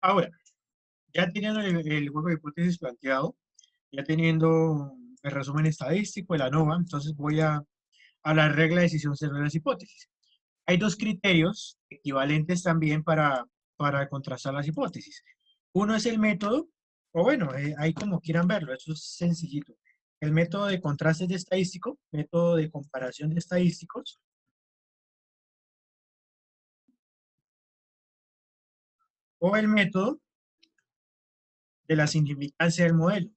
Ahora, ya teniendo el juego de hipótesis planteado, ya teniendo el resumen estadístico de la ANOVA, entonces voy a la regla de decisión sobre las hipótesis. Hay dos criterios equivalentes también para contrastar las hipótesis. Uno es el método, o bueno, ahí como quieran verlo, eso es sencillito. El método de contraste de estadístico, método de comparación de estadísticos, o el método de la significancia del modelo.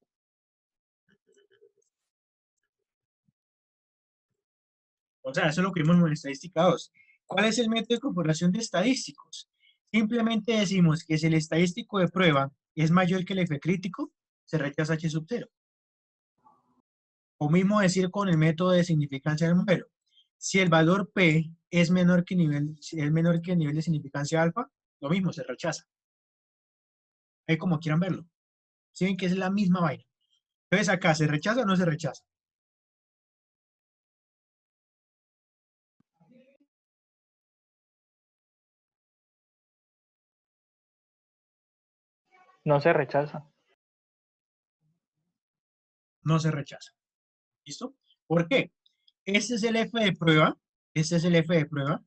O sea, eso es lo que vimos en estadística 2. ¿Cuál es el método de comparación de estadísticos? Simplemente decimos que si el estadístico de prueba es mayor que el F crítico, se rechaza H sub 0. O mismo decir con el método de significancia del modelo. Si el valor P es menor que el nivel de significancia alfa, lo mismo, se rechaza. Ahí como quieran verlo. Si ven que es la misma vaina. Entonces acá, ¿se rechaza o no se rechaza? No se rechaza. No se rechaza. ¿Listo? ¿Por qué? Este es el F de prueba. Este es el F de prueba.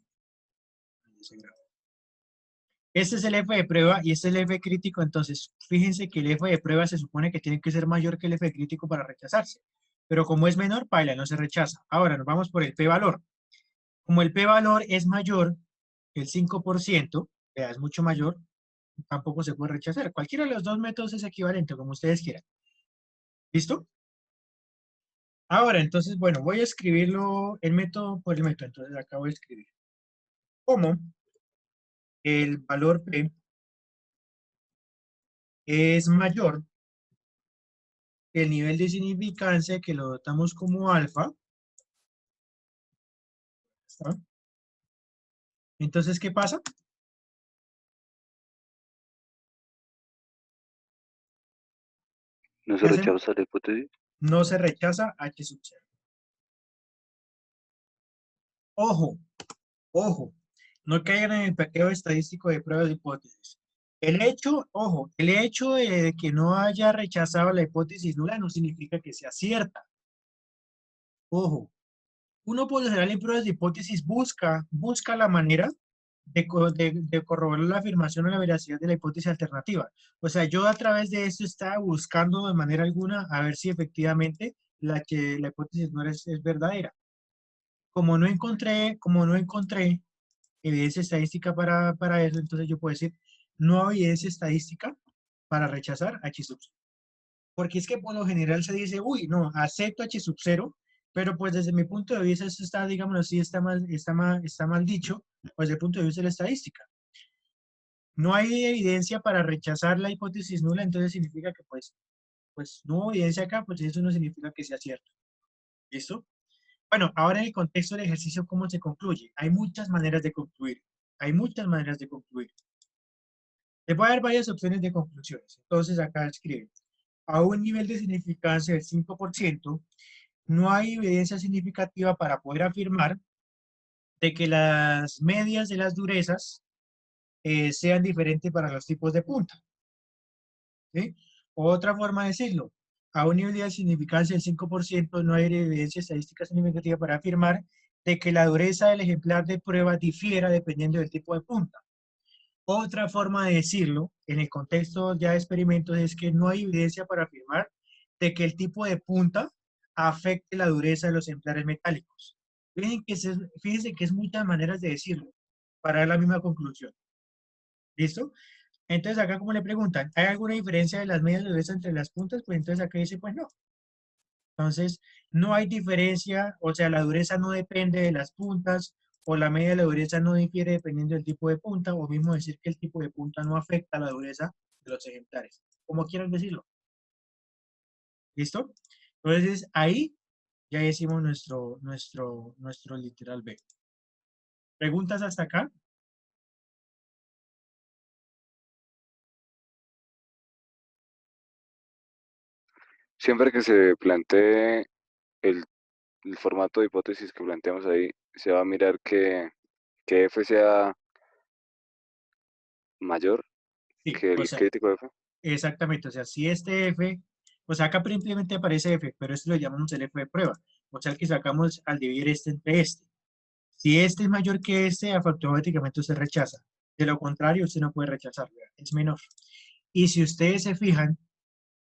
Este es el F de prueba y este es el F crítico. Entonces, fíjense que el F de prueba se supone que tiene que ser mayor que el F crítico para rechazarse. Pero como es menor, paila, no se rechaza. Ahora nos vamos por el P valor. Como el P valor es mayor que el 5%, vea, es mucho mayor, tampoco se puede rechazar. Cualquiera de los dos métodos es equivalente, como ustedes quieran. ¿Listo? Ahora, entonces, bueno, voy a escribirlo el método por el método. Entonces, acá voy a escribir. Como el valor P es mayor que el nivel de significancia que lo dotamos como alfa, ¿está? Entonces, ¿qué pasa? ¿No se ¿Qué hacemos? rechaza la hipótesis? No se rechaza H sub 0. Ojo, ojo, no caigan en el pequeo estadístico de pruebas de hipótesis. El hecho, ojo, el hecho de que no haya rechazado la hipótesis nula no significa que sea cierta. Ojo, uno por lo general en pruebas de hipótesis busca la manera de corroborar la afirmación o la veracidad de la hipótesis alternativa. O sea, yo a través de esto estaba buscando de manera alguna a ver si efectivamente la hipótesis no es verdadera. Como no encontré evidencia estadística para eso, entonces yo puedo decir, no hay evidencia estadística para rechazar H sub 0. Porque es que por lo general se dice, uy, no, acepto H sub 0, pero pues desde mi punto de vista esto está, digamos así, está mal dicho, pues desde el punto de vista de la estadística. No hay evidencia para rechazar la hipótesis nula, entonces significa que pues no hubo evidencia acá, pues eso no significa que sea cierto. ¿Listo? Bueno, ahora en el contexto del ejercicio, ¿cómo se concluye? Hay muchas maneras de concluir. Hay muchas maneras de concluir. Les voy a dar varias opciones de conclusiones. Entonces acá escribe, a un nivel de significancia del 5%, no hay evidencia significativa para poder afirmar de que las medias de las durezas sean diferentes para los tipos de punta. ¿Sí? Otra forma de decirlo, a un nivel de significancia del 5% no hay evidencia estadística significativa para afirmar de que la dureza del ejemplar de prueba difiera dependiendo del tipo de punta. Otra forma de decirlo, en el contexto ya de experimentos, es que no hay evidencia para afirmar de que el tipo de punta afecte la dureza de los ejemplares metálicos. Fíjense que es muchas maneras de decirlo para dar la misma conclusión. ¿Listo? Entonces acá como le preguntan, ¿hay alguna diferencia de las medias de dureza entre las puntas? Pues entonces acá dice, pues no. Entonces, no hay diferencia, o sea, la dureza no depende de las puntas, o la media de la dureza no difiere dependiendo del tipo de punta, o mismo decir que el tipo de punta no afecta la dureza de los ejemplares, como quieran decirlo. ¿Listo? Entonces, ahí ya hicimos nuestro literal B. ¿Preguntas hasta acá? Siempre que se plantee el, el formato de hipótesis que planteamos ahí, se va a mirar que F sea mayor Sí, que o el sea, crítico F. exactamente, o sea, si este F, o sea, acá simplemente aparece F, pero esto lo llamamos el F de prueba, o sea, el que sacamos al dividir este entre este. Si este es mayor que este, automáticamente usted rechaza. De lo contrario, usted no puede rechazar, ¿verdad? Es menor. Y si ustedes se fijan,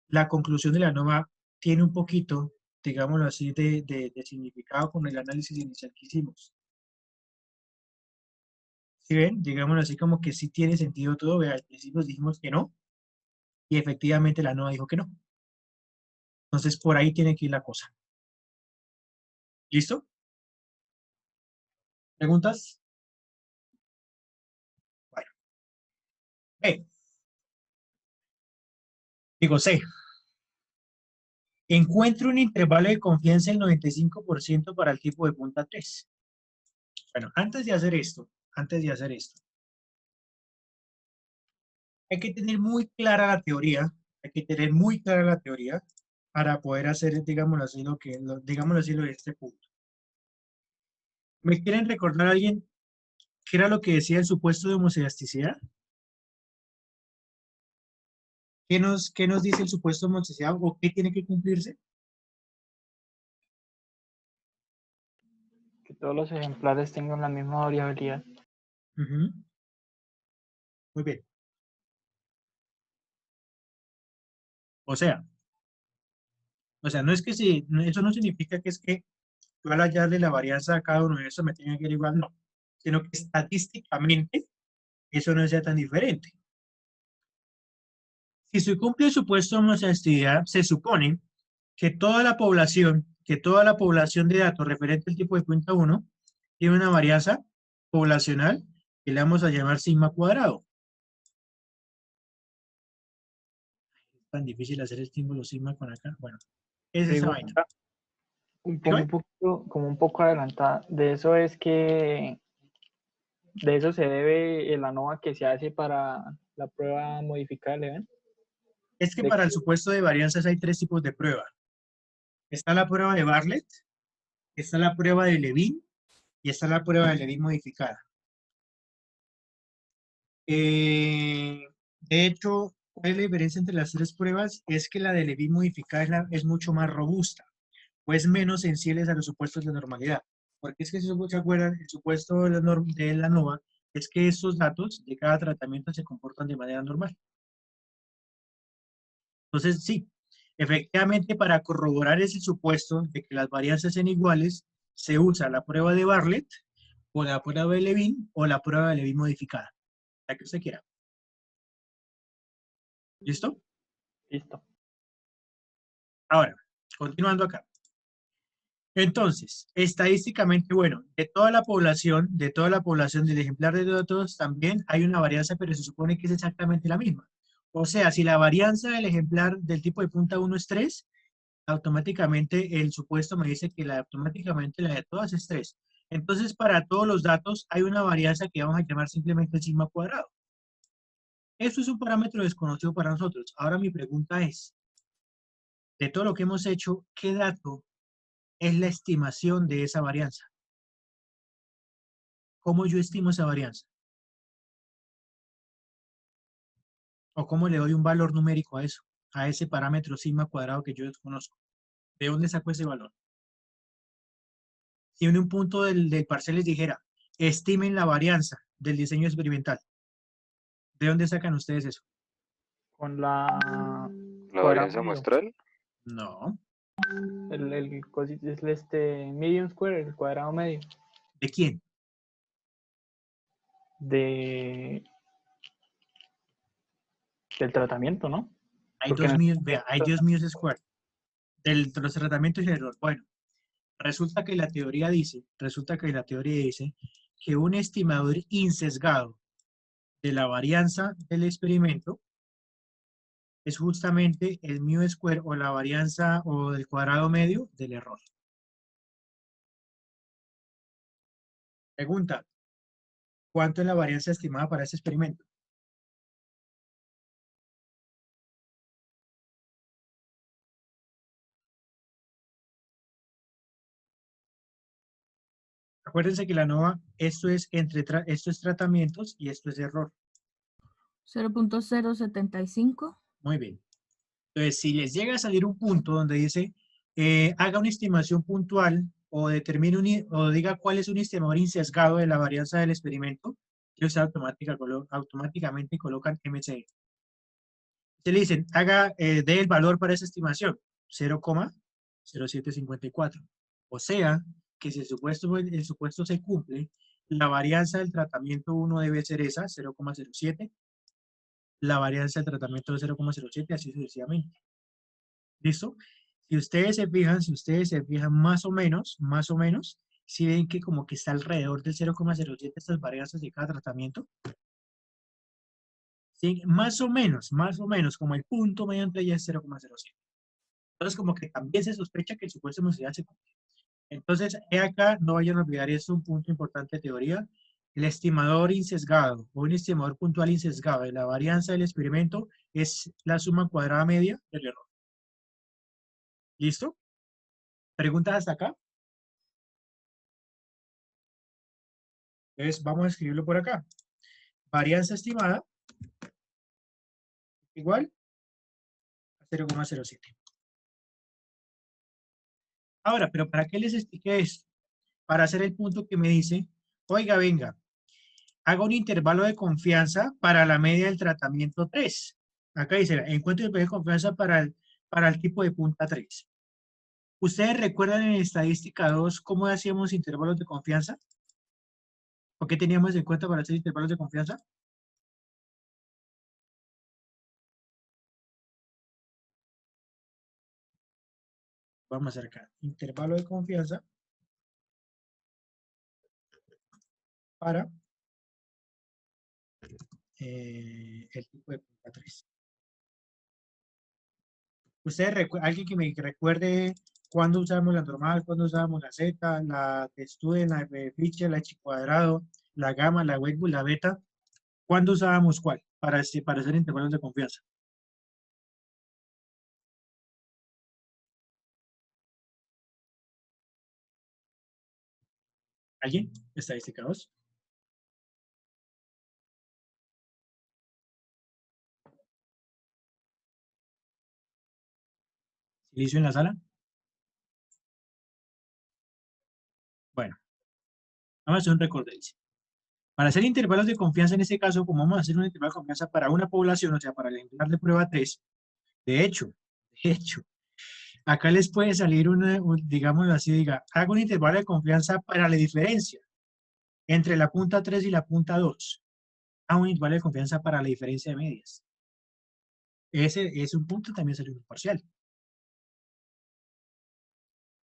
la conclusión de la norma tiene un poquito, digámoslo así, de significado con el análisis inicial que hicimos. ¿Sí ven? Digámoslo así como que sí tiene sentido todo, vea, al principio dijimos que no, y efectivamente la norma dijo que no. Entonces, por ahí tiene que ir la cosa. ¿Listo? ¿Preguntas? Bueno. B. Digo C. Encuentre un intervalo de confianza del 95% para el tipo de punta 3. Bueno, antes de hacer esto, hay que tener muy clara la teoría, hay que tener muy clara la teoría para poder hacer, digámoslo así, digámoslo así, lo de este punto. ¿Me quieren recordar a alguien qué era lo que decía el supuesto de homoelasticidad? Qué nos dice el supuesto de homoelasticidad o qué tiene que cumplirse? Que todos los ejemplares tengan la misma variabilidad. Ujú. Muy bien. O sea, no es que si, eso no significa que es que yo al hallarle la varianza a cada uno de esos me tenga que ir igual, no, sino que estadísticamente eso no sea tan diferente. Si se cumple el supuesto de homoelasticidad, se supone que toda la población de datos referente al tipo de punta 1 tiene una varianza poblacional que le vamos a llamar sigma cuadrado. Es tan difícil hacer el símbolo sigma con acá. Bueno, es esa vaina. Pregunta Dígame. como un poco adelantada. De eso es que, de eso se debe el ANOVA que se hace para la prueba modificada del evento. Es que De para el que supuesto de varianzas hay tres tipos de prueba. Está la prueba de Bartlett, está la prueba de Levin y está la prueba de Levin modificada. De hecho, ¿cuál es la diferencia entre las tres pruebas? Es que la de Levin modificada es mucho más robusta, pues menos sensibles a los supuestos de normalidad. Porque es que si se acuerdan, el supuesto de la NOVA es que estos datos de cada tratamiento se comportan de manera normal. Entonces, sí, efectivamente, para corroborar ese supuesto de que las varianzas sean iguales, se usa la prueba de Bartlett, o la prueba de Levin, o la prueba de Levin modificada, la que usted quiera. ¿Listo? listo. Ahora, continuando acá. Entonces, estadísticamente, bueno, de toda la población del ejemplar de datos también hay una varianza, pero se supone que es exactamente la misma. O sea, si la varianza del ejemplar del tipo de punta 1 es 3, automáticamente el supuesto me dice que automáticamente la de todas es 3. Entonces, para todos los datos hay una varianza que vamos a llamar simplemente el sigma cuadrado. Eso es un parámetro desconocido para nosotros. Ahora mi pregunta es, de todo lo que hemos hecho, ¿qué dato es la estimación de esa varianza? ¿Cómo yo estimo esa varianza? ¿O cómo le doy un valor numérico a eso? A ese parámetro sigma cuadrado que yo desconozco. ¿De dónde saco ese valor? Si en un punto del parcial les dijera, estimen la varianza del diseño experimental, ¿de dónde sacan ustedes eso? Con la La cuadrado varianza medio. muestral, No. Es medium square, el cuadrado medio. ¿De quién? De, del tratamiento, ¿no? Hay Porque en dos el míos, vea, hay dos tratamiento míos square. De los tratamientos y el error. Bueno, resulta que la teoría dice que un estimador insesgado de la varianza del experimento es justamente el mu square o la varianza o el cuadrado medio del error. Pregunta, ¿cuánto es la varianza estimada para este experimento? Acuérdense que la NOVA, esto es tratamientos y esto es error. 0.075. Muy bien. Entonces, si les llega a salir un punto donde dice, haga una estimación puntual o determine o diga cuál es un estimador insesgado de la varianza del experimento, ellos automáticamente colocan MCE. Se le dicen, dé el valor para esa estimación, 0,0754. O sea, que si el supuesto se cumple, la varianza del tratamiento 1 debe ser esa, 0,07. La varianza del tratamiento de 0,07, así sucesivamente. ¿Listo? Si ustedes se fijan más o menos, si ven que como que está alrededor del 0,07 estas varianzas de cada tratamiento, ¿sí? Más o menos, como el punto medio entre ellas es 0,07. Entonces, como que también se sospecha que el supuesto de velocidad se cumple. Entonces, acá, no vayan a olvidar, esto es un punto importante de teoría. El estimador insesgado o un estimador puntual insesgado de la varianza del experimento es la suma cuadrada media del error. ¿Listo? ¿Preguntas hasta acá? Entonces, vamos a escribirlo por acá. Varianza estimada igual a 0,07. Ahora, ¿pero para qué les expliqué esto? Para hacer el punto que me dice, oiga, venga, haga un intervalo de confianza para la media del tratamiento 3. Acá dice, encuentro el intervalo de confianza para el tipo de punta 3. ¿Ustedes recuerdan en estadística 2 cómo hacíamos intervalos de confianza? ¿O qué teníamos en cuenta para hacer intervalos de confianza? Vamos a hacer acá, intervalo de confianza para el tipo de punta 3. ¿Ustedes alguien que me recuerde cuándo usamos la normal, cuándo usábamos la Z, la textura, la ficha, la H cuadrado, la gamma, la Wedbull, la beta? ¿Cuándo usábamos cuál para hacer intervalos de confianza? ¿Alguien? Estadística 2. ¿Silicio en la sala? Bueno, vamos a hacer un recorderis. Para hacer intervalos de confianza en este caso, como vamos a hacer un intervalo de confianza para una población, o sea, para el ejemplar de prueba 3, de hecho, acá les puede salir digámoslo así, diga, hago un intervalo de confianza para la diferencia entre la punta 3 y la punta 2. Hago un intervalo de confianza para la diferencia de medias. Ese es un punto, también salió un parcial.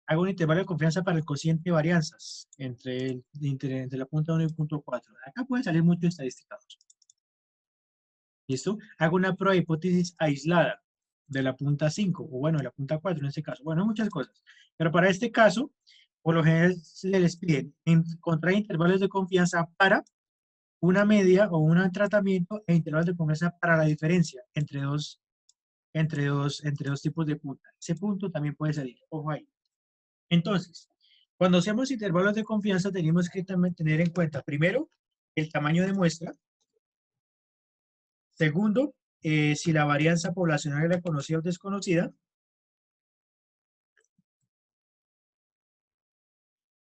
Hago un intervalo de confianza para el cociente de varianzas entre la punta 1 y el punto 4. Acá puede salir mucho estadística 2. ¿Listo? Hago una prueba de hipótesis aislada de la punta 5, o bueno, de la punta 4 en este caso. Bueno, muchas cosas. Pero para este caso, por lo general se les piden encontrar intervalos de confianza para una media o un tratamiento e intervalos de confianza para la diferencia entre dos tipos de punta. Ese punto también puede salir. Ojo ahí. Entonces, cuando hacemos intervalos de confianza, tenemos que también tener en cuenta, primero, el tamaño de muestra. Segundo, si la varianza poblacional era conocida o desconocida.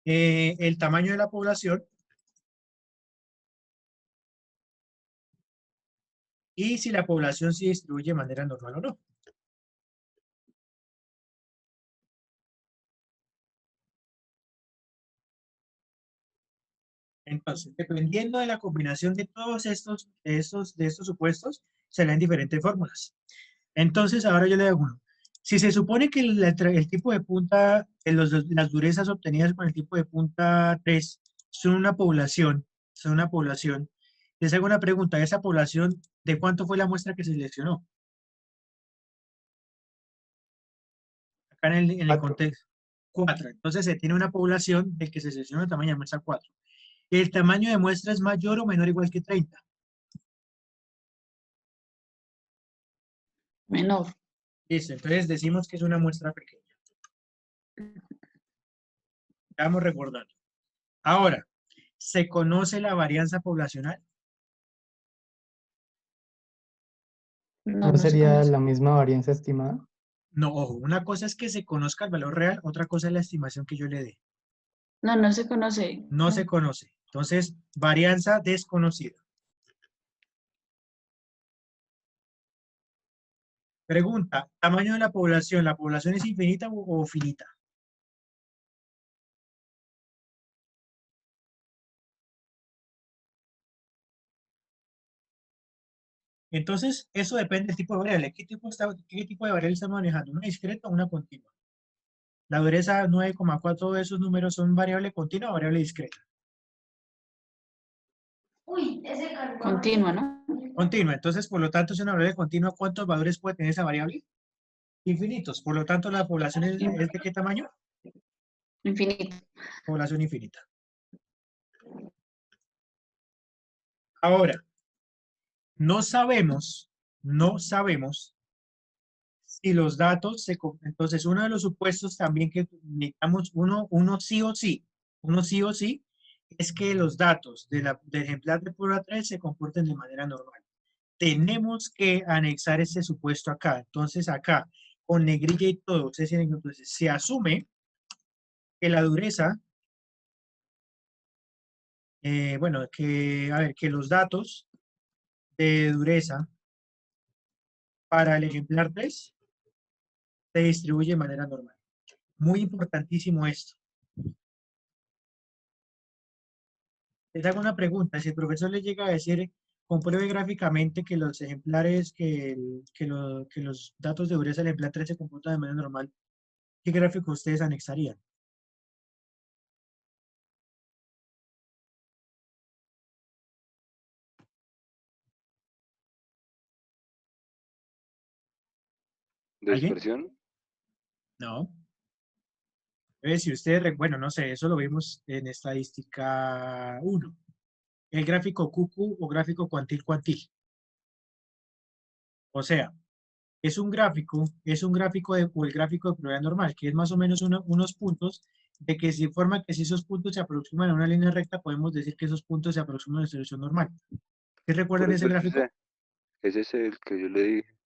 El tamaño de la población. Y si la población se distribuye de manera normal o no. Entonces, dependiendo de la combinación de todos estos supuestos, se le dan diferentes fórmulas. Entonces, ahora yo le digo uno. Si se supone que el tipo de punta, las durezas obtenidas con el tipo de punta 3 son una población, les hago una pregunta, ¿esa población de cuánto fue la muestra que se seleccionó? Acá en el contexto, 4. Entonces se tiene una población del que se selecciona el tamaño de muestra 4. ¿El tamaño de muestra es mayor o menor o igual que 30? Menor. Listo, entonces decimos que es una muestra pequeña. Vamos recordando. Ahora, ¿se conoce la varianza poblacional? No, ¿No no se sería conoce. la misma varianza estimada? No, ojo, una cosa es que se conozca el valor real, otra cosa es la estimación que yo le dé. No, no se conoce. No se conoce. Entonces, varianza desconocida. Pregunta, ¿tamaño de la población? ¿La población es infinita o finita? Entonces, eso depende del tipo de variable. ¿Qué tipo de variable estamos manejando? ¿Una discreta o una continua? La dureza 9,4 de esos números son variable continua o variable discreta. Continua, ¿no? Continua. Entonces, por lo tanto, es una variable continua. ¿Cuántos valores puede tener esa variable? Infinitos. Por lo tanto, ¿la población es de qué tamaño? Infinito. Población infinita. Ahora, no sabemos si los datos entonces uno de los supuestos también que necesitamos, uno sí o sí, es que los datos del ejemplar de prueba 3 se comporten de manera normal. Tenemos que anexar ese supuesto acá. Entonces acá, con negrilla y todo, entonces se asume que la dureza, que los datos de dureza para el ejemplar 3 se distribuye de manera normal. Muy importantísimo esto. Les hago una pregunta. Si el profesor le llega a decir, compruebe gráficamente que los ejemplares, que los datos de dureza del ejemplar 3 se comportan de manera normal, ¿qué gráfico ustedes anexarían? ¿Alguien? ¿Dispersión? No. Si ustedes, bueno, no sé, eso lo vimos en estadística 1. El gráfico QQ o gráfico cuantil. O sea, es un gráfico o el gráfico de probabilidad normal, que es más o menos unos puntos de que si forma que si esos puntos se aproximan a una línea recta, podemos decir que esos puntos se aproximan a la solución normal. ¿Sí recuerdan Por ese eso gráfico? ese es el que yo le dije. Creo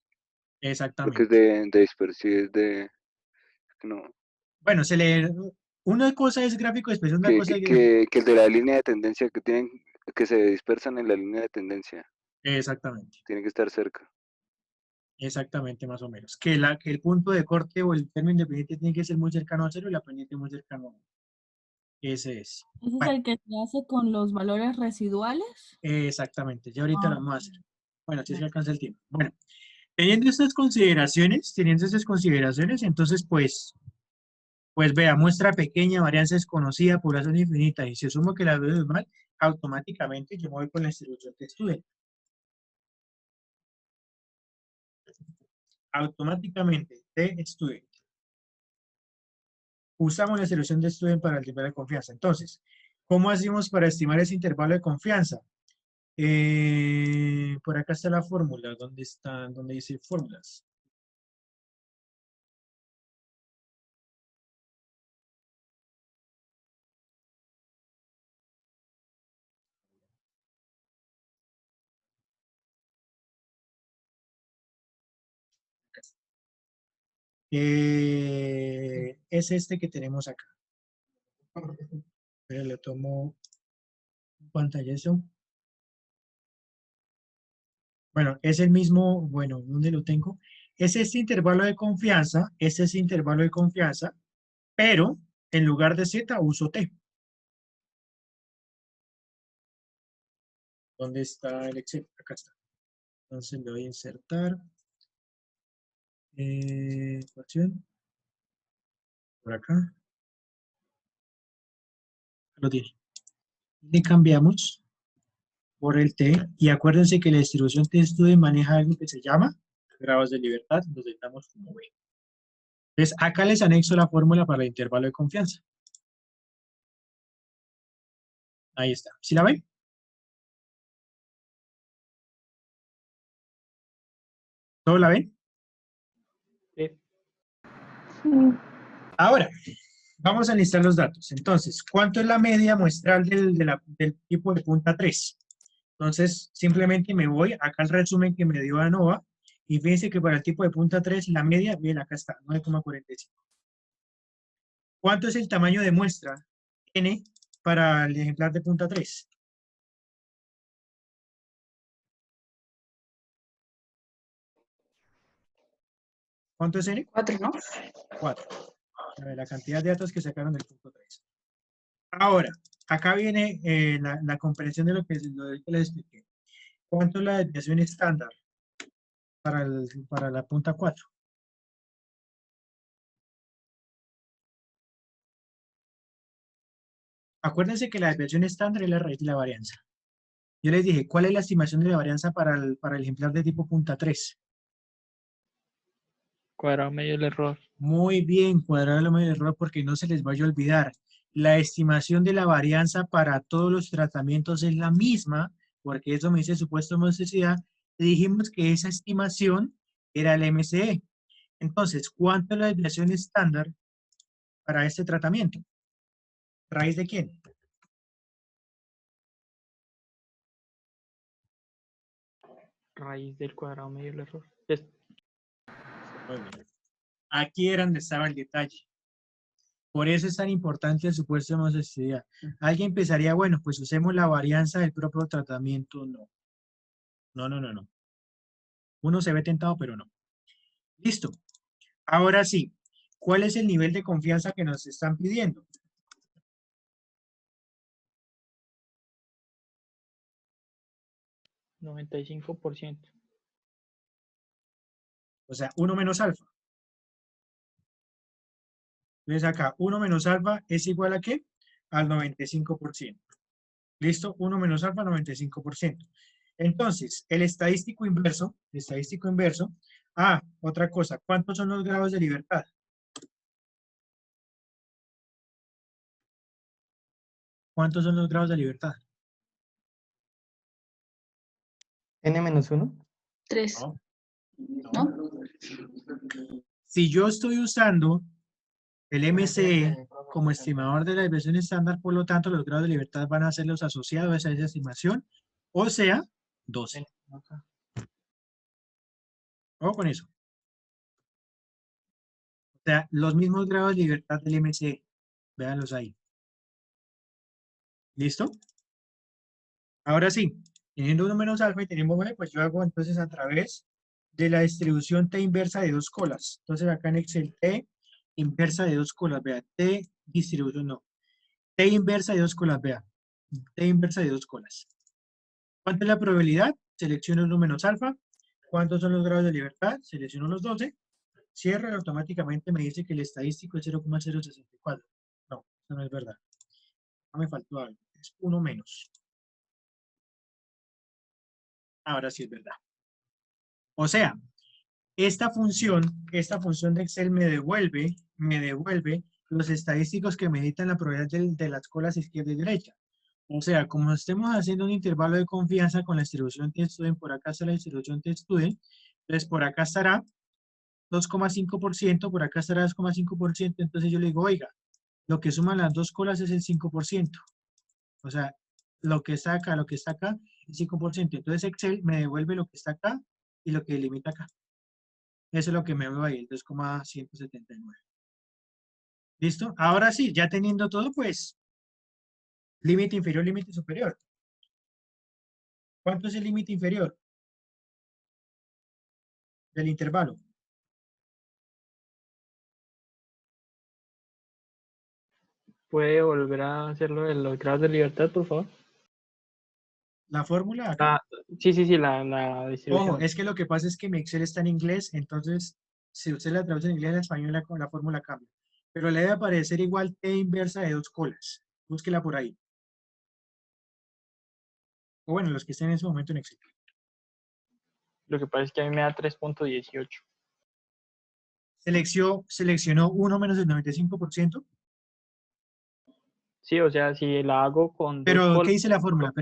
que es Exactamente. de dispersión, es de... No, Bueno, una cosa es gráfico de expresión, una que, cosa que, es... que, que el de la línea de tendencia que tienen, que se dispersan en la línea de tendencia, Exactamente. tiene que estar cerca. Exactamente, más o menos. Que el punto de corte o el término independiente tiene que ser muy cercano a cero y la pendiente muy cercano a 1. Ese es. ¿Ese es Bueno, el que se hace con los valores residuales? exactamente. Ya ahorita Ah, lo vamos a hacer. Bueno, si es que alcanza el tiempo. Bueno, teniendo estas consideraciones, entonces, pues vea, muestra pequeña, varianza desconocida, población infinita, y si asumo que la veo es mal, automáticamente yo me voy con la distribución de Student. Automáticamente de Student. Usamos la distribución de Student para el intervalo de confianza. Entonces, ¿cómo hacemos para estimar ese intervalo de confianza? Por acá está la fórmula. ¿Dónde está? ¿Dónde dice fórmulas? Es este que tenemos acá. Pero le tomo pantallazo. Bueno, es el mismo, bueno, ¿dónde lo tengo? Es este intervalo de confianza, pero en lugar de Z uso T. ¿Dónde está el Excel? Acá está. Entonces le voy a insertar. Ecuación. Por acá. Lo tiene. Le cambiamos por el T y acuérdense que la distribución T-Student maneja algo que se llama grados de libertad, los damos como B. Entonces acá les anexo la fórmula para el intervalo de confianza. Ahí está. ¿Sí la ven? ¿Todo la ven? Sí. Ahora, vamos a listar los datos. Entonces, ¿cuánto es la media muestral del tipo de punta 3? Entonces, simplemente me voy acá al resumen que me dio ANOVA Y fíjense que para el tipo de punta 3, la media, bien, acá está, 9,45. ¿Cuánto es el tamaño de muestra N para el ejemplar de punta 3? ¿Cuánto es N? 4, ¿no? 4. A ver, la cantidad de datos que sacaron del punto 3. Ahora, acá viene la comprensión de lo que les expliqué. ¿Cuánto es la desviación estándar para la punta 4? Acuérdense que la desviación estándar es la raíz de la varianza. Yo les dije, ¿cuál es la estimación de la varianza para el ejemplar de tipo punta 3? Cuadrado medio el error. Muy bien, cuadrado lo medio del error porque no se les vaya a olvidar. La estimación de la varianza para todos los tratamientos es la misma, porque eso me dice el supuesto de mostricidad. Y dijimos que esa estimación era el MCE. Entonces, ¿cuánto es la desviación estándar para este tratamiento? ¿Raíz de quién? Raíz del cuadrado medio del error. Muy bien. Aquí era donde estaba el detalle. Por eso es tan importante el supuesto de mostricidad. Alguien pensaría, bueno, pues usemos la varianza del propio tratamiento. No. No, no, no, no. Uno se ve tentado, pero no. Listo. Ahora sí, ¿cuál es el nivel de confianza que nos están pidiendo? %95. O sea, 1 menos alfa. Entonces acá, 1 menos alfa es igual a ¿qué? Al 95%. ¿Listo? 1 menos alfa, 95%. Entonces, el estadístico inverso, otra cosa, ¿cuántos son los grados de libertad? ¿Cuántos son los grados de libertad? N-1. 3, No, ¿no? Si yo estoy usando el MCE como estimador de la desviación estándar, por lo tanto, los grados de libertad van a ser los asociados a esa estimación, o sea, 12. Ojo con eso. O sea, los mismos grados de libertad del MCE. Véanlos ahí. ¿Listo? Ahora sí, teniendo 1 menos alfa y teniendo b, pues yo hago entonces a través de la distribución T inversa de 2 colas. Entonces acá en Excel T inversa de 2 colas, vea, T distribución no. T inversa de 2 colas, vea. T inversa de 2 colas. ¿Cuánta es la probabilidad? Selecciono 1 menos alfa. ¿Cuántos son los grados de libertad? Selecciono los 12. Cierro y automáticamente me dice que el estadístico es 0,064. No, eso no es verdad. No, me faltó algo. Es 1 menos. Ahora sí es verdad. O sea, esta función de Excel me devuelve los estadísticos que meditan la probabilidad de las colas izquierda y derecha. O sea, como estemos haciendo un intervalo de confianza con la distribución T-Student, por acá está la distribución T-Student, entonces por acá estará 2,5%, por acá estará 2,5%, entonces yo le digo, oiga, lo que suman las dos colas es el 5%. O sea, lo que está acá, el 5%. Entonces Excel me devuelve lo que está acá y lo que limita acá. Eso es lo que me veo ahí, el 2,179. ¿Listo? Ahora sí, ya teniendo todo, pues, límite inferior, límite superior. ¿Cuánto es el límite inferior del intervalo? ¿Puede volver a hacerlo de los grados de libertad, por favor? La fórmula acá. Sí, la distribución. Ojo, es que lo que pasa es que mi Excel está en inglés, entonces, si usted la traduce en inglés, en español, la fórmula cambia. Pero le debe aparecer igual T inversa de 2 colas. Búsquela por ahí. O bueno, los que estén en ese momento en Excel. Lo que pasa es que a mí me da 3.18. Seleccionó 1 menos el 95%. Sí, o sea, si la hago con dos Pero, ¿qué colas, dice la fórmula?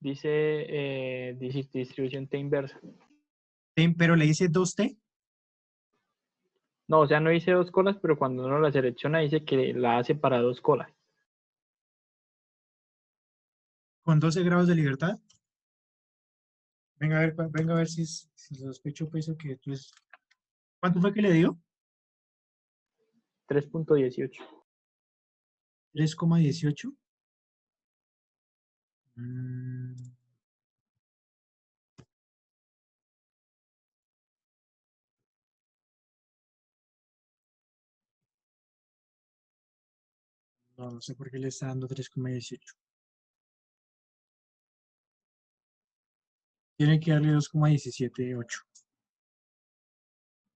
dice distribución T inversa. Pero le dice 2T. No, o sea, no dice dos colas, pero cuando uno la selecciona dice que la hace para dos colas. Con 12 grados de libertad. Venga a ver, venga a ver si sospecho peso que tú es. ¿Cuánto fue que le dio? 3.18. 3,18. Mm, no, no sé por qué le está dando 3,18. Tiene que darle 2,178.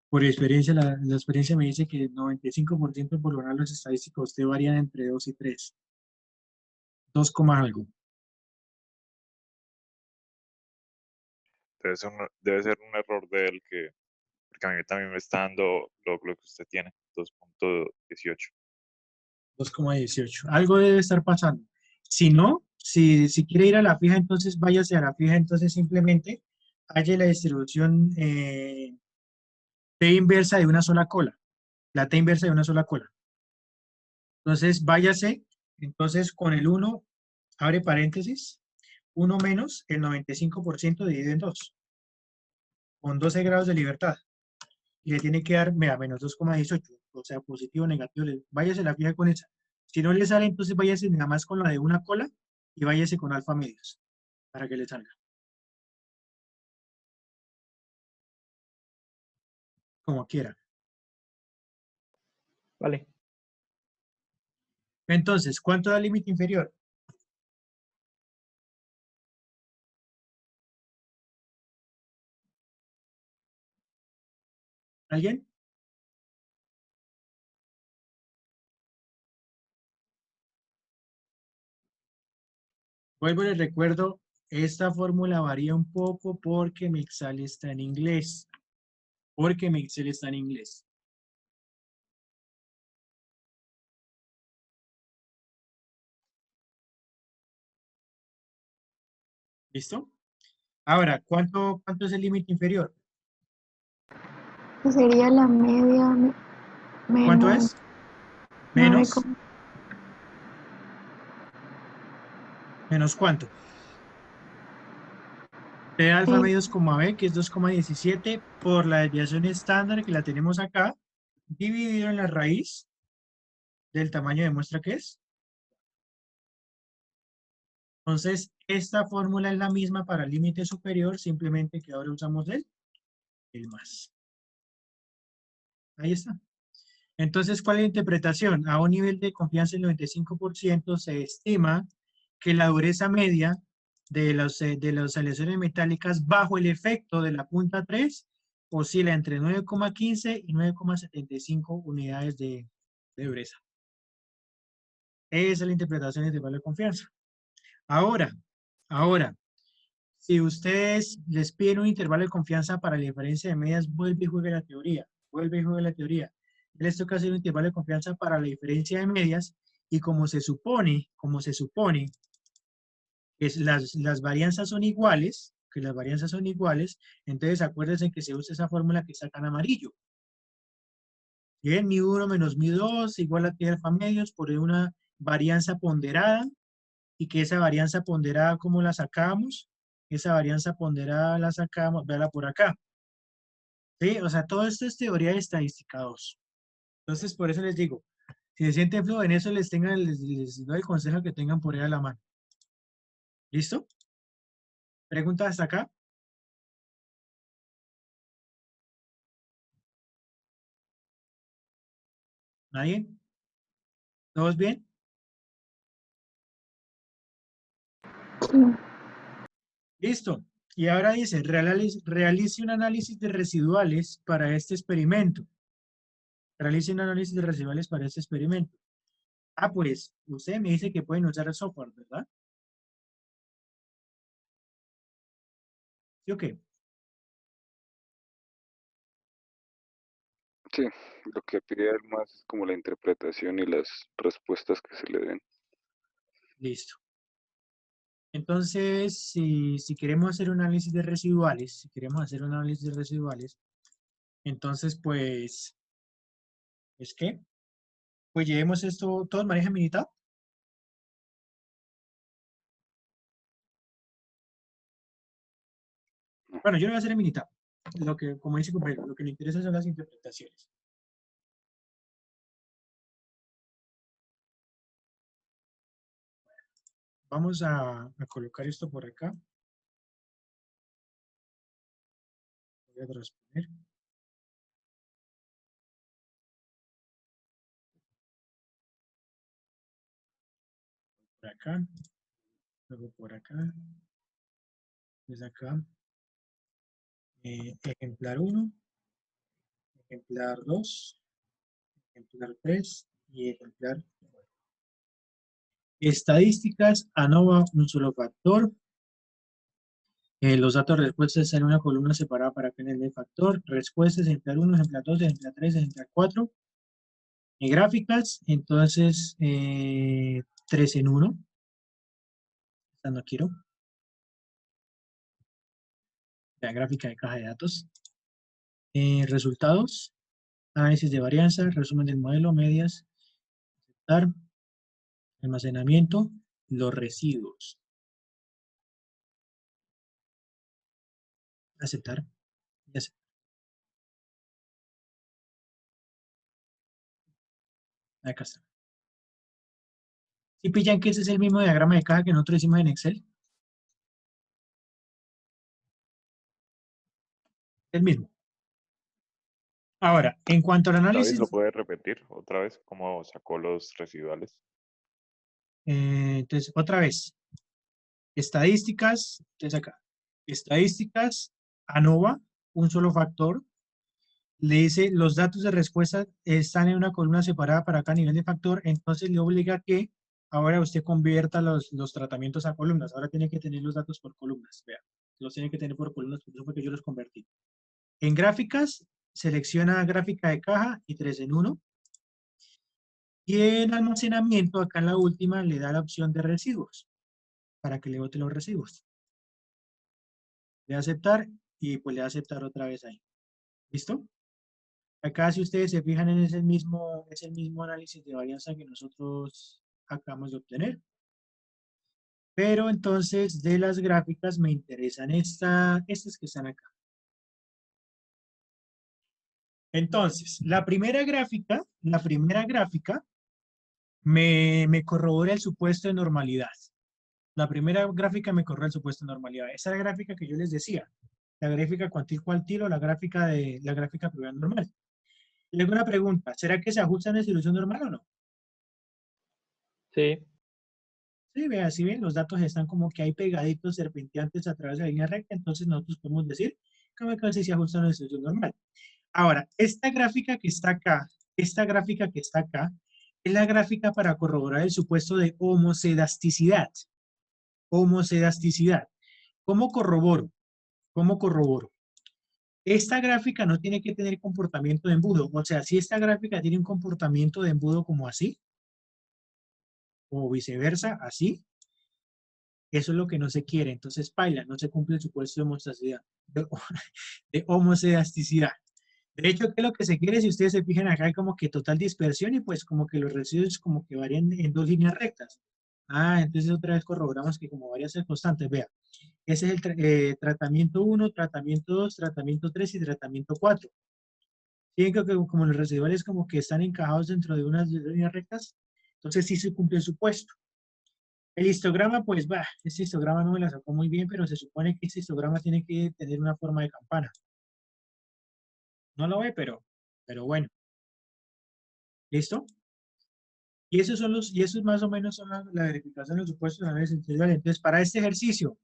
Por experiencia, la experiencia me dice que el 95% por lo general los estadísticos usted varían entre 2 y 3. 2, algo. Debe ser un error de él porque a mí también me está dando lo que usted tiene, 2.18. 2,18. Algo debe estar pasando. Si no, si quiere ir a la fija, entonces váyase a la fija, entonces simplemente halle la distribución T inversa de una sola cola. La T inversa de una sola cola. Entonces váyase, entonces con el 1, abre paréntesis, 1 menos el 95% dividido en 2, con 12 grados de libertad. Y le tiene que dar, vea, menos 2,18, o sea, positivo o negativo. Váyase a la fija con esa. Si no le sale, entonces váyase nada más con la de una cola y váyase con alfa medios para que le salga. Como quiera. Vale. Entonces, ¿cuánto da límite inferior? ¿Alguien? Vuelvo y les recuerdo, esta fórmula varía un poco porque mi Excel está en inglés. Porque mi Excel está en inglés. ¿Listo? Ahora, ¿cuánto es el límite inferior? Que sería la media ¿Cuánto menos es? Menos. 9, ¿Menos cuánto? P alfa medios, B, que es 2,17 por la desviación estándar que la tenemos acá, dividido en la raíz del tamaño de muestra que es. Entonces, esta fórmula es la misma para el límite superior, simplemente que ahora usamos el más. Ahí está. Entonces, ¿cuál es la interpretación? A un nivel de confianza del 95% se estima que la dureza media de las aleaciones metálicas bajo el efecto de la punta 3 oscila entre 9,15 y 9,75 unidades de dureza. Esa es la interpretación de intervalo de confianza. Ahora, si ustedes les piden un intervalo de confianza para la diferencia de medias, vuelve y juegue la teoría. Vuelve y juegue la teoría. Les toca hacer un intervalo de confianza para la diferencia de medias y como se supone que las varianzas son iguales, entonces acuérdense que se usa esa fórmula que está acá en amarillo. Bien, mi1 menos mi2 igual a t alfa medios por una varianza ponderada y que esa varianza ponderada, ¿cómo la sacamos? Esa varianza ponderada la sacamos, véala por acá. ¿Sí? O sea, todo esto es teoría de estadística 2. Entonces, por eso les digo, si se sienten flujo en eso, les doy el consejo que tengan por ahí a la mano. ¿Listo? ¿Preguntas hasta acá? ¿Nadie? ¿Todos bien? sí. Listo. Y ahora dice, realice un análisis de residuales para este experimento. Realice un análisis de residuales para este experimento. Ah, pues, usted me dice que pueden usar el software, ¿verdad? ¿Sí o qué? Sí, lo que pide él más es como la interpretación y las respuestas que se le den. Listo. Entonces, si queremos hacer un análisis de residuales, entonces, pues, ¿es qué? Pues llevemos esto, ¿todos manejan Minitab? Bueno, yo no voy a hacer en Minitab. Lo que, como dice compañero, lo que le interesa son las interpretaciones. Vamos a colocar esto por acá. Voy a transponer. Por acá. Luego por acá. Desde acá. Ejemplar 1. Ejemplar 2. Ejemplar 3. Y ejemplar 4. Estadísticas, ANOVA, un solo factor. Los datos de respuestas están en una columna separada para que en el factor. Respuestas, ejemplar 1, ejemplar 2, ejemplar 3, ejemplar 4. Gráficas, entonces 3 en 1. Esta no quiero. La gráfica de caja de datos. Resultados, análisis de varianza, resumen del modelo, medias, aceptar, almacenamiento, los residuos. Aceptar y aceptar. Acá está. ¿Sí pillan que ese es el mismo diagrama de caja que nosotros hicimos en Excel? El mismo. Ahora, en cuanto al David, análisis, ¿lo puede repetir otra vez? ¿Cómo sacó los residuales? entonces, otra vez, estadísticas, entonces acá, estadísticas, ANOVA, un solo factor, le dice los datos de respuesta están en una columna separada para cada nivel de factor, entonces le obliga a que ahora usted convierta los tratamientos a columnas, ahora tiene que tener los datos por columnas, vea, los tiene que tener por columnas, por eso fue que yo los convertí. En gráficas, selecciona gráfica de caja y 3 en 1. Y en almacenamiento, acá en la última, le da la opción de residuos, para que le bote los residuos. Le da aceptar y pues le da aceptar otra vez ahí. ¿Listo? Acá, si ustedes se fijan, es el mismo análisis de varianza que nosotros acabamos de obtener. Pero entonces, de las gráficas me interesan estas que están acá. Entonces, la primera gráfica me corrobora el supuesto de normalidad. La primera gráfica me corre el supuesto de normalidad. Esa es la gráfica que yo les decía. La gráfica cuantil-cuantilo, la gráfica prueba normal. Y luego una pregunta, ¿será que se ajusta en distribución normal o no? Sí. Sí, vea, si ven, los datos están como que hay pegaditos serpenteantes a través de la línea recta, entonces nosotros podemos decir que se ajusta a la distribución normal. Ahora, esta gráfica que está acá, es la gráfica para corroborar el supuesto de homocedasticidad. Homocedasticidad. ¿Cómo corroboro? ¿Cómo corroboro? Esta gráfica no tiene que tener comportamiento de embudo. O sea, si esta gráfica tiene un comportamiento de embudo como así, o viceversa, así, eso es lo que no se quiere. Entonces, paila, no se cumple el supuesto de homocedasticidad. De homocedasticidad. De hecho, ¿qué es lo que se quiere? Si ustedes se fijan acá, hay como que total dispersión y pues como que los residuos como que varían en dos líneas rectas. Ah, entonces otra vez corroboramos que como varias constantes, vea. Ese es el tratamiento 1, tratamiento 2, tratamiento 3 y tratamiento 4. Fíjense que como los residuales como que están encajados dentro de unas líneas rectas, entonces sí se cumple el supuesto. El histograma, pues, este histograma no me la sacó muy bien, pero se supone que este histograma tiene que tener una forma de campana. No lo ve, pero bueno. ¿Listo? Y esos más o menos son la verificación de los supuestos de análisis individual. Entonces, para este ejercicio,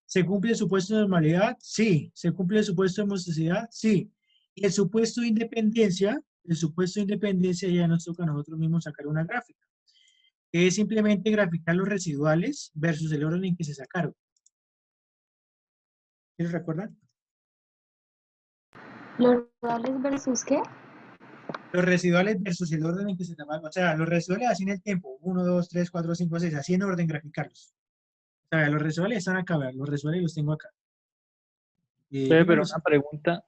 ¿se cumple el supuesto de normalidad? Sí. ¿Se cumple el supuesto de homocedasticidad? Sí. Y el supuesto de independencia ya nos toca a nosotros mismos sacar una gráfica, que es simplemente graficar los residuales versus el orden en que se sacaron. ¿Sí recuerdan? ¿Los residuales versus qué? Los residuales versus el orden en que se sacaron. O sea, los residuales así en el tiempo. 1, 2, 3, 4, 5, 6. Así en orden graficarlos. O sea, los residuales están acá. Los residuales los tengo acá. Pero una pregunta.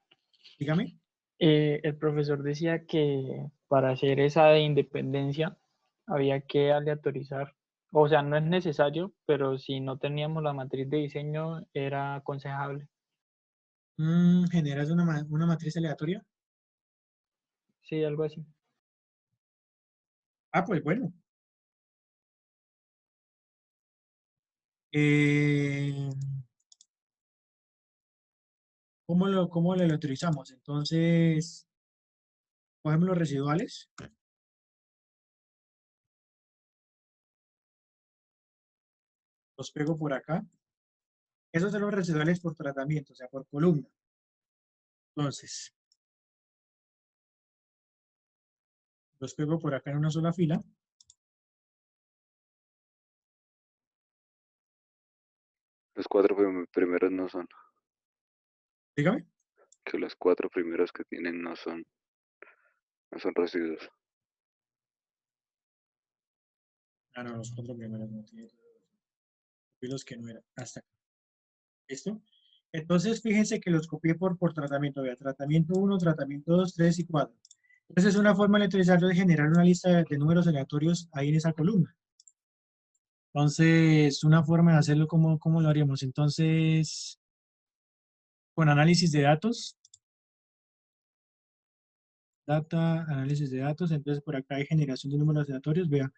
Dígame. El profesor decía que para hacer esa de independencia había que aleatorizar. O sea, no es necesario, pero si no teníamos la matriz de diseño era aconsejable. ¿Generas una matriz aleatoria? Sí, algo así. Ah, pues bueno. Eh, ¿cómo lo aleatorizamos? Entonces, cogemos los residuales. Los pego por acá. Esos son los residuales por tratamiento, o sea, por columna. Entonces, los pego por acá en una sola fila. Los cuatro primeros no son. Dígame. Que los cuatro primeros que tienen no son residuos. Ah, no, los cuatro primeros no tienen. Y los que no eran. Hasta acá. ¿Listo? Entonces, fíjense que los copié por tratamiento. Vea, tratamiento 1, tratamiento 2, 3 y 4. Entonces, una forma de aleatorizarlo es generar una lista de números aleatorios ahí en esa columna. Entonces, una forma de hacerlo, ¿cómo lo haríamos? Entonces, con análisis de datos, análisis de datos, entonces por acá hay generación de números aleatorios, vea,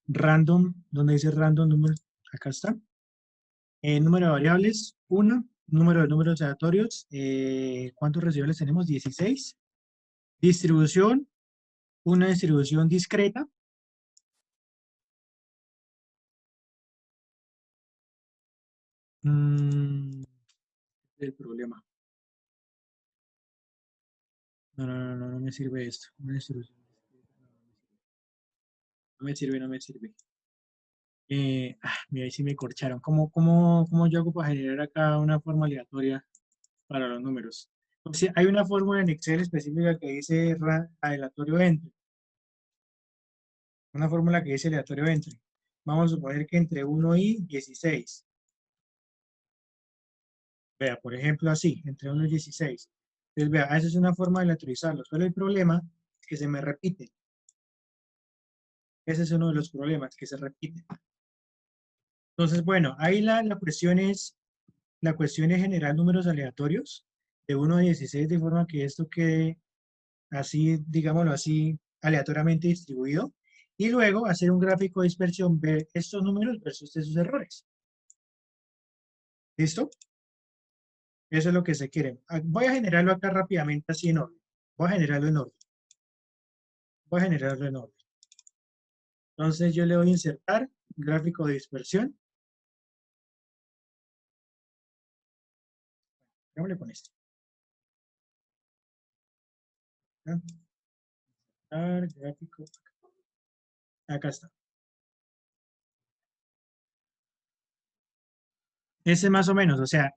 random, donde dice random número, acá está. Número de variables, 1, número de números aleatorios, ¿cuántos residuales tenemos? 16. Distribución, una distribución discreta. El problema. No me sirve esto. Una distribución discreta, no me sirve, no me sirve. Mira, ahí sí me corcharon. ¿Cómo yo hago para generar acá una forma aleatoria para los números? O sea, hay una fórmula en Excel específica que dice aleatorio entre. Una fórmula que dice aleatorio entre. Vamos a suponer que entre 1 y 16. Vea, por ejemplo, así, entre 1 y 16. Entonces, vea, esa es una forma de aleatorizarlo. Solo el problema es que se me repite. Ese es uno de los problemas, que se repite. Entonces, bueno, ahí la cuestión es generar números aleatorios de 1 a 16 de forma que esto quede así, digámoslo así, aleatoriamente distribuido. Y luego hacer un gráfico de dispersión, ver estos números versus esos errores. ¿Listo? Eso es lo que se quiere. Voy a generarlo acá rápidamente así en orden. Voy a generarlo en orden. Voy a generarlo en orden. Entonces yo le voy a insertar gráfico de dispersión. Démosle con esto. Gráfico. Acá está. Ese más o menos, o sea,